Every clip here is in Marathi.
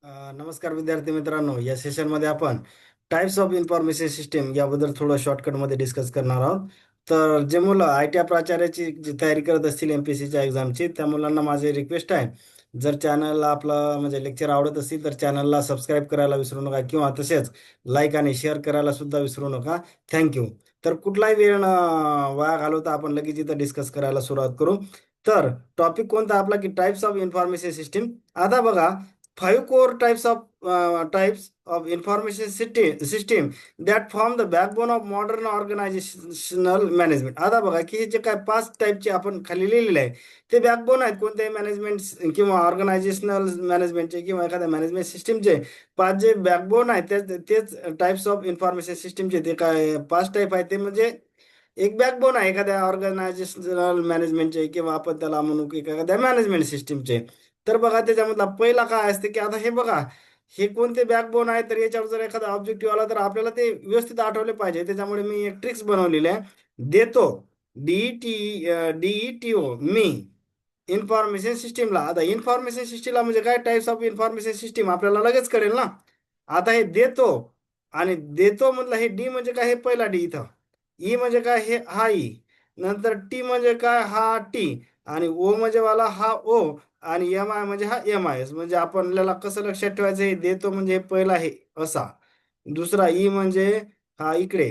नमस्कार विद्यार्थी मित्रांनो, या सेशनमध्ये आपण टाइप्स ऑफ इन्फॉर्मेशन सिस्टीम याबद्दल थोडं शॉर्टकटमध्ये डिस्कस करणार आहोत. तर जे मुलं आय टी प्राचार्याची जी तयारी करत असतील MPSCच्या एक्झामची, त्या मुलांना माझी रिक्वेस्ट आहे, जर चॅनलला आपलं म्हणजे लेक्चर आवडत असतील तर चॅनलला सबस्क्राईब करायला विसरू नका किंवा तसेच लाईक आणि शेअर करायला सुद्धा विसरू नका. थँक्यू. तर कुठलाही वेळ न वाया घालवता आपण लगेच इथं डिस्कस करायला सुरुवात करू. तर टॉपिक कोणता आपला की टाइप्स ऑफ इन्फॉर्मेशन सिस्टीम. आता बघा, five core types of information system that form the backbone of modern organizational management. आता बघा की हे जे काय पाच टाईपचे आपण खाली लिहिलेले आहे ते बॅकबोन आहेत कोणत्याही मॅनेजमेंट किंवा ऑर्गनायझेशनल मॅनेजमेंटचे किंवा एखाद्या मॅनेजमेंट सिस्टीमचे पाच जे बॅकबोन आहेत तेच टाइप्स ऑफ इन्फॉर्मेशन सिस्टीमचे ते काय पाच टाईप आहेत. ते म्हणजे एक बॅकबोन आहे एखाद्या ऑर्गनायझेशनल मॅनेजमेंटचे किंवा आपण त्याला म्हणू की एखाद्या मॅनेजमेंट सिस्टीमचे. तर बघा त्याच्यामधला पहिला काय असते की आता हे बघा, हे कोणते बॅकबोन आहे तर याच्यावर जर एखादा ऑब्जेक्टिव्ह आला तर आपल्याला ते व्यवस्थित आठवले पाहिजे. त्याच्यामुळे मी एक ट्रिक्स बनवलेली आहे. देतो, DETO, मी इन्फॉर्मेशन सिस्टीमला. आता इन्फॉर्मेशन सिस्टीमला म्हणजे काय, टाइप्स ऑफ इन्फॉर्मेशन सिस्टीम आपल्याला लगेच कळेल ना. आता हे देतो आणि देतो म्हटलं, हे डी म्हणजे काय, हे पहिला डी इथं. ई म्हणजे काय, हे हा ई. नंतर टी म्हणजे काय, हा टी. आणि ओ म्हणजे वाला हा ओ. आणि एम आय म्हणजे हा MIS. म्हणजे आपल्याला कसं लक्षात ठेवायचं, हे देतो म्हणजे हे पहिला आहे असा. दुसरा ई म्हणजे हा इकडे.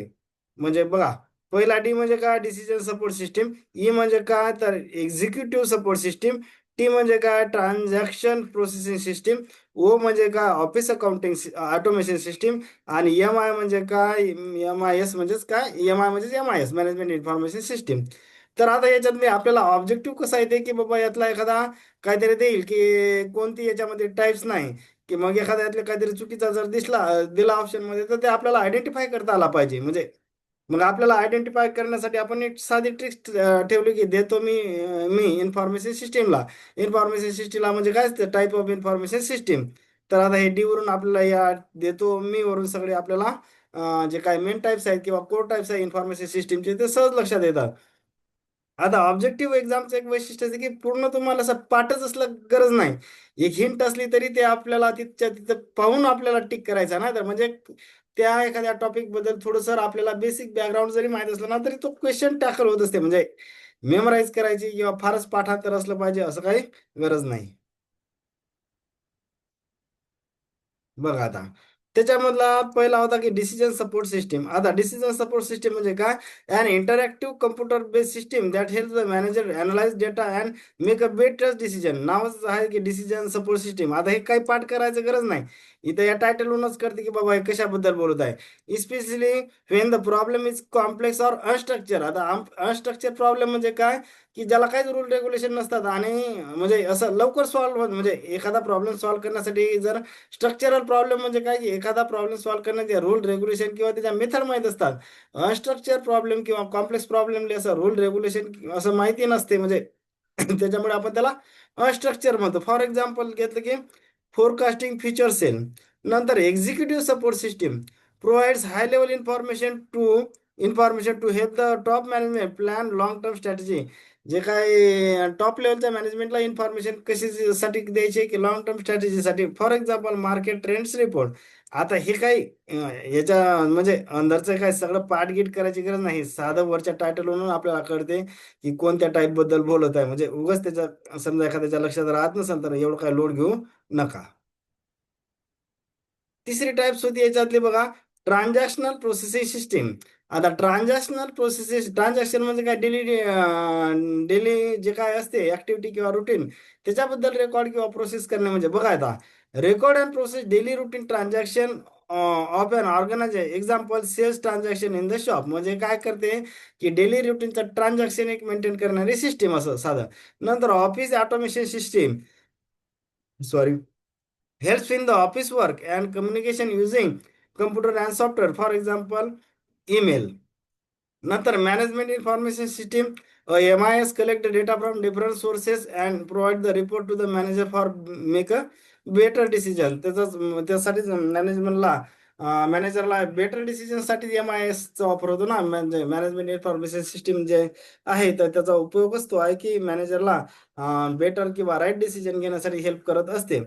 म्हणजे बघा, पहिला डी म्हणजे काय, डिसिजन सपोर्ट सिस्टीम. ई म्हणजे काय तर एक्झिक्युटिव्ह सपोर्ट सिस्टीम. टी म्हणजे काय, ट्रान्झॅक्शन प्रोसेसिंग सिस्टीम. ओ म्हणजे काय, ऑफिस अकाउंटिंग ऑटोमेशन सिस्टीम. आणि MI म्हणजे काय, MIS म्हणजेच काय, MI म्हणजेच MIS मॅनेजमेंट इन्फॉर्मेशन सिस्टीम. तर आता याच्यातले आपल्याला ऑब्जेक्टिव्ह कसं आहे ते की बाबा यातला एखादा काहीतरी देईल की कोणती याच्यामध्ये टाईप्स नाही, की मग एखाद्या यातले काहीतरी चुकीचा जर दिला ऑप्शनमध्ये तर ते आपल्याला आयडेंटिफाय करता आला पाहिजे. म्हणजे मग आपल्याला आयडेंटिफाय करण्यासाठी आपण एक साधी ट्रिक्स ठेवली की देतो मी इन्फॉर्मेशन सिस्टीमला. इन्फॉर्मेशन सिस्टीमला म्हणजे काय असतं, टाईप ऑफ इन्फॉर्मेशन सिस्टीम. तर आता हे डी वरून आपल्याला या देतो मी वरून सगळे आपल्याला जे काही मेन टाईप्स आहेत किंवा कोर टाईप्स आहेत इन्फॉर्मेशन सिस्टीमचे ते सहज लक्षात येतात. आता ऑब्जेक्टिव्ह एक्झामचं एक वैशिष्ट्य आहे की पूर्ण तुम्हाला असं पाठच असलं गरज नाही. एक हिंट असली तरी ते आपल्याला तिथच्या तिथं पाहून आपल्याला टिक करायचा ना. तर म्हणजे त्या एखाद्या टॉपिक बद्दल थोडंसं आपल्याला बेसिक बॅकग्राऊंड जरी माहित असलं ना तरी तो क्वेश्चन टॅकल होत असते. म्हणजे मेमराईज करायची किंवा फारच पाठांतर असलं पाहिजे असं काही गरज नाही. बघा आता, त्याच्यामधला पहिला होता की डिसिजन सपोर्ट सिस्टीम. आता डिसिजन सपोर्ट सिस्टीम म्हणजे काय, an interactive computer based system that help the manager analyse data and make a better decision. नावच आहे की डिसिजन सपोर्ट सिस्टीम. आता हे काही पाठ करायचं गरज नाही, इथं या टायटलवरूनच करते की बाबा हे कशाबद्दल बोलत आहे. Specially Wien the problem is complex or unstructured. आता अनस्ट्रक्चर प्रॉब्लेम म्हणजे काय की ज्याला काहीच रूल रेग्युलेशन नसतात आणि म्हणजे असं लवकर सॉल्व्ह होत. म्हणजे एखादा प्रॉब्लेम सॉल्व्ह करण्यासाठी जर स्ट्रक्चरल प्रॉब्लेम म्हणजे काय की एखादा प्रॉब्लेम सॉल्व्ह करण्याचे रूल रेग्युलेशन किंवा त्याच्या मेथड माहीत असतात. अनस्ट्रक्चर प्रॉब्लेम किंवा कॉम्प्लेक्स प्रॉब्लेमले असं रूल रेग्युलेशन असं माहिती नसते. म्हणजे त्याच्यामुळे आपण त्याला अनस्ट्रक्चर म्हणतो. फॉर एक्झाम्पल घेतलं की फोरकास्टिंग फ्युचर सेल. नंतर executive support system provides high level information to help the top management plan long term strategy. जे काय टॉप लेवलच्या मॅनेजमेंटला इन्फॉर्मेशन कशासाठी द्यायची की लॉंग टर्म स्ट्रॅटेजीसाठी. For example market trends report. आता हे काही याच्या म्हणजे अंदरचं काय सगळं पाठगीट करायची गरज नाही. साधं वरच्या टायटलवरून आपल्याला कळते की कोणत्या टाईपबद्दल बोलत आहे. म्हणजे उगाच त्याच्या समजा एखाद्याच्या लक्षात राहत नसेल तर एवढं काय लोड घेऊ नका. तिसरी टाईप्स होती याच्यातली बघा, ट्रान्झॅक्शनल प्रोसेसिंग सिस्टीम. आता ट्रान्झॅक्शन म्हणजे काय, डेली डेली जे काय असते ऍक्टिव्हिटी किंवा रुटीन त्याच्याबद्दल रेकॉर्ड किंवा प्रोसेस करणे. म्हणजे बघा आता, record and process daily routine transaction of an organizer. Example sales transaction in the shop. म्हणजे काय करते की डेली रुटीनचं ट्रान्झॅक्शन एक मेंटेन करणारी सिस्टीम असं साधं. नंतर office automation system, sorry, helps in the office work and communication using computer and software, for example email. नंतर management information system, MIS collect the data from different sources and provide the report to the manager for make a better decision. त्यासाठीच मॅनेजरला बेटर डिसिजनसाठी MISचा वापर होतो ना. म्हणजे मॅनेजमेंट इन्फॉर्मेशन सिस्टीम जे आहे तर त्याचा उपयोगच तो आहे की मॅनेजरला बेटर किंवा राईट डिसिजन घेण्यासाठी हेल्प करत असते.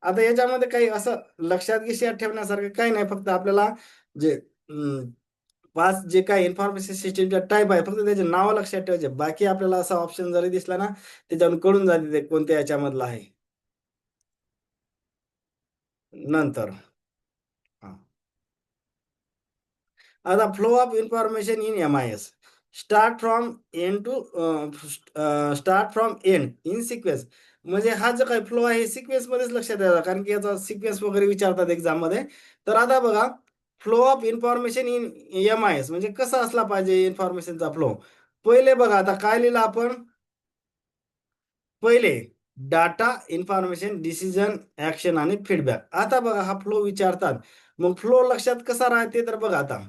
आता याच्यामध्ये काही असं लक्षात विषयात ठेवण्यासारखं काही नाही, फक्त आपल्याला जे पाच जे काही इन्फॉर्मेशन सिस्टीमच्या टाईप आहे फक्त त्याचे नाव लक्षात ठेवायचे. बाकी आपल्याला असा ऑप्शन जरी दिसला ना, त्याच्यावरून कळून जाते ते कोणत्या याच्यामधला आहे. नंतर हा. आता flow of information in MIS start from end to start from end in sequence. म्हणजे हा जो काही फ्लो आहे सिक्वेन्स मध्येच लक्षात यायचा, कारण की याचा सिक्वेन्स वगैरे विचारतात एक्झाम मध्ये. तर आता बघा, flow of information in MIS म्हणजे कसा असला पाहिजे इन्फॉर्मेशनचा फ्लो. पहिले बघा, आता काय लिहिलं आपण, पहिले डाटा, इन्फॉर्मेशन, डिसिजन, ऍक्शन आणि फीडबॅक. आता बघा हा फ्लो विचारतात, मग फ्लो लक्षात कसा राहते तर बघा आता,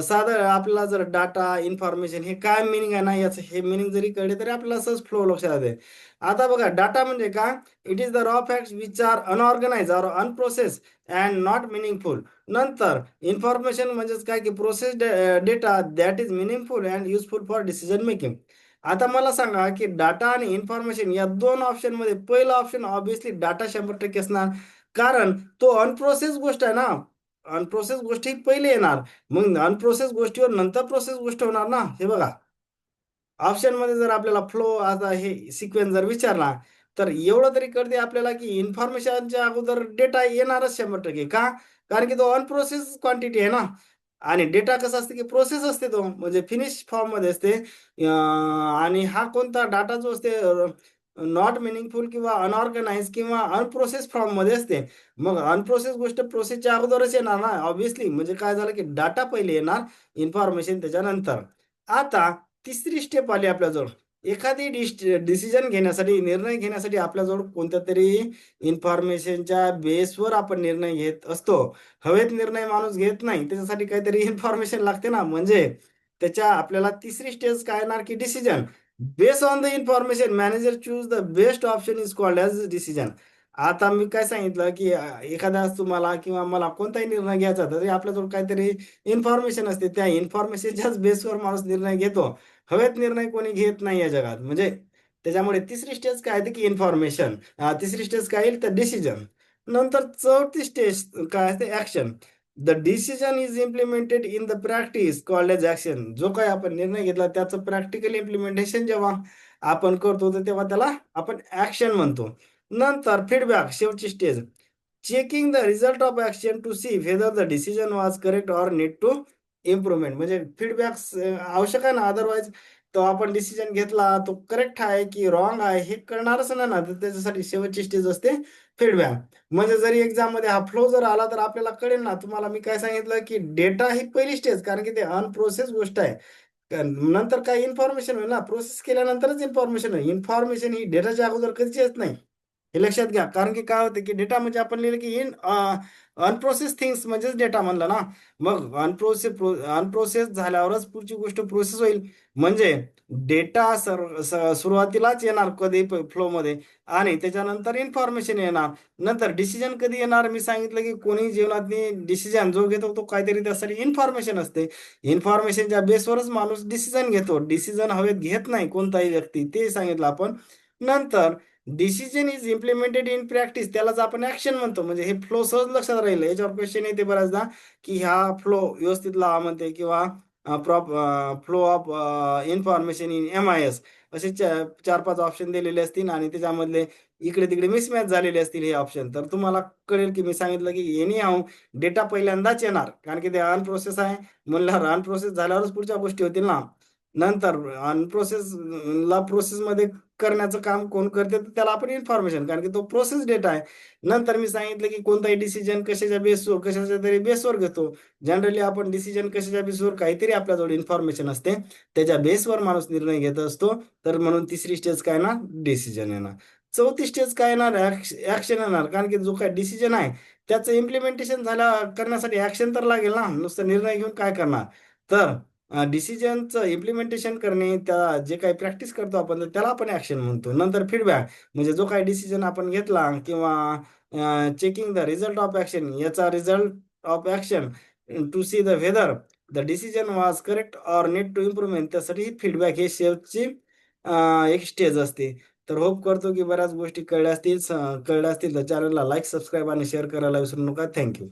साधं आपल्याला जर डाटा, इन्फॉर्मेशन हे काय मिनिंग आहे ना, याचं हे मिनिंग जरी कळले तरी आपल्याला सहज फ्लो लक्षात येते. आता बघा डाटा म्हणजे काय, it is the raw facts which are unorganise or unprocessed and not meaningful. नंतर इन्फॉर्मेशन म्हणजेच काय की process data that is meaningful and useful for decision making. आता मला सांगा की डाटा आणि इन्फॉर्मेशन या दोन ऑप्शन मध्ये पहिला ऑप्शन ऑब्विसली डाटा 100% असणार, कारण तो अनप्रोसेस गोष्ट आहे ना. अनप्रोसेस गोष्टी पहिले येणार, मग अनप्रोसेस गोष्टीवर नंतर प्रोसेस गोष्ट होणार ना. हे बघा, ऑप्शन मध्ये जर आपल्याला फ्लो आता हे सिक्वेन्स जर विचारला, तर एवढं तरी कळते आपल्याला की इन्फॉर्मेशनच्या अगोदर डेटा येणारच 100%. का? कारण की तो अनप्रोसेस क्वांटिटी आहे ना. आणि डेटा कसा असते की प्रोसेस असते, तो म्हणजे फिनिश फॉर्म मध्ये असते. आणि हा कोणता डाटा जो असते नॉट मिनिंगफुल किंवा अनऑर्गनाइज किंवा अनप्रोसेस फॉर्म मध्ये असते. मग अनप्रोसेस गोष्ट प्रोसेसच्या अगोदरच येणार ना ऑब्विसली. म्हणजे काय झालं की डाटा पहिले येणार, इन्फॉर्मेशन त्याच्यानंतर. आता तिसरी स्टेप आली आपल्याजवळ. एखादी डिसिजन घेण्यासाठी, निर्णय घेण्यासाठी आपल्याजवळ कोणत्या तरी इन्फॉर्मेशनच्या बेसवर आपण निर्णय घेत असतो. हवेत निर्णय माणूस घेत नाही, त्याच्यासाठी काहीतरी इन्फॉर्मेशन लागते ना. म्हणजे त्याच्या आपल्याला तिसरी स्टेज काय येणार की decision. Base on the information manager choose the best option is called as decision. आता मी काय सांगितलं की एखादा तुम्हाला किंवा मला कोणताही निर्णय घ्यायचा तरी आपल्याजवळ काहीतरी इन्फॉर्मेशन असते, त्या इन्फॉर्मेशनच्याच बेसवर माणूस निर्णय घेतो. हवेत निर्णय कोणी घेत नाही या जगात. म्हणजे त्याच्यामुळे तिसरी स्टेज काय आहे की इन्फॉर्मेशन, तिसरी स्टेज काय येईल तर डिसिजन. नंतर चौथी स्टेज काय असते action. The decision is implemented in the practice called as action. जो काही आपण निर्णय घेतला त्याचं प्रॅक्टिकल इम्प्लिमेंटेशन जेव्हा आपण करतो तर तेव्हा त्याला आपण ऍक्शन म्हणतो. नंतर फीडबॅक, शेवटची stage. Checking the result of action to see whether the decision was correct or need to improvement. म्हणजे फीडबॅक आवश्यक आहे ना, अदरवाईज तो आपण डिसिजन घेतला तो करेक्ट आहे की रॉंग आहे हे कळणारच नाही ना. तर त्याच्यासाठी शेवटची स्टेज असते फीडबॅक. म्हणजे जरी एक्झाम मध्ये हा फ्लो जर आला तर आपल्याला कळेल ना. तुम्हाला मी काय सांगितलं की डेटा ही पहिली स्टेज, कारण की ते अनप्रोसेस गोष्ट आहे. नंतर काय इन्फॉर्मेशन होईल ना, प्रोसेस केल्यानंतरच इन्फॉर्मेशन होईल. इन्फॉर्मेशन ही डेटाच्या अगोदर कधीच येत नाही, हे लक्षात घ्या. कारण की काय होतं की डेटा म्हणजे आपण लिहिलं की इन अनप्रोसेस थिंग्स म्हणजेच डेटा म्हणलं ना. मग अनप्रोसेस झाल्यावरच पुढची गोष्ट प्रोसेस होईल. म्हणजे डेटा सुरुवातीलाच येणार कधी फ्लो मध्ये, आणि त्याच्यानंतर इन्फॉर्मेशन येणार. नंतर डिसिजन कधी येणार, मी सांगितलं की कोणी जीवनात डिसिजन जो घेतो तो काहीतरी त्यासाठी इन्फॉर्मेशन असते. इन्फॉर्मेशनच्या बेसवरच माणूस डिसिजन घेतो. डिसिजन हवेत घेत नाही कोणताही व्यक्ती, ते सांगितलं आपण. नंतर decision is implemented in practice, त्यालाच आपण ऍक्शन म्हणतो. म्हणजे हे फ्लो सहज लक्षात राहील. याच्यावर क्वेश्चन येते बऱ्याचदा की हा फ्लो व्यवस्थित लावा म्हणते, किंवा flow of information in MIS असे चार पाच ऑप्शन दिलेले असतील आणि त्याच्यामधले इकडे तिकडे मिसमॅच झालेले असतील हे ऑप्शन. तर तुम्हाला कळेल की मी सांगितलं की एनी हाऊ डेटा पहिल्यांदाच येणार, कारण की ते अनप्रोसेस आहे. म्हणल्यावर अनप्रोसेस झाल्यावरच पुढच्या गोष्टी होतील ना. नंतर अनप्रोसेस ला प्रोसेस मध्ये करण्याचं काम कोण करते तर त्याला आपण इन्फॉर्मेशन, कारण की तो प्रोसेस डेटा आहे. नंतर मी सांगितलं की कोणताही डिसिजन कशाच्या बेसवर, कशाच्या तरी बेसवर घेतो. जनरली आपण डिसिजन कशाच्या बेसवर, काहीतरी आपल्याजवळ इन्फॉर्मेशन असते त्याच्या बेसवर माणूस निर्णय घेत असतो. तर म्हणून तिसरी स्टेज काय ना डिसिजन येणार. चौथी स्टेज काय येणार ऍक्शन येणार, कारण की जो काय डिसिजन आहे त्याचं इम्प्लिमेंटेशन करण्यासाठी ऍक्शन तर लागेल ना. नुसतं निर्णय घेऊन काय करणार. तर डिसिजनचं इम्प्लिमेंटेशन करणे, त्या जे काही प्रॅक्टिस करतो आपण तर त्याला आपण ऍक्शन म्हणतो. नंतर फीडबॅक, म्हणजे जो काही डिसिजन आपण घेतला किंवा checking the result of action, याचा result of action to see the whether the decision was correct or need to improvement, त्यासाठी फीडबॅक हे शेवटची एक स्टेज असते. तर होप करतो की बऱ्याच गोष्टी कळल्या असतील तर चॅनलला लाईक सबस्क्राईब आणि शेअर करायला विसरू नका. थँक्यू.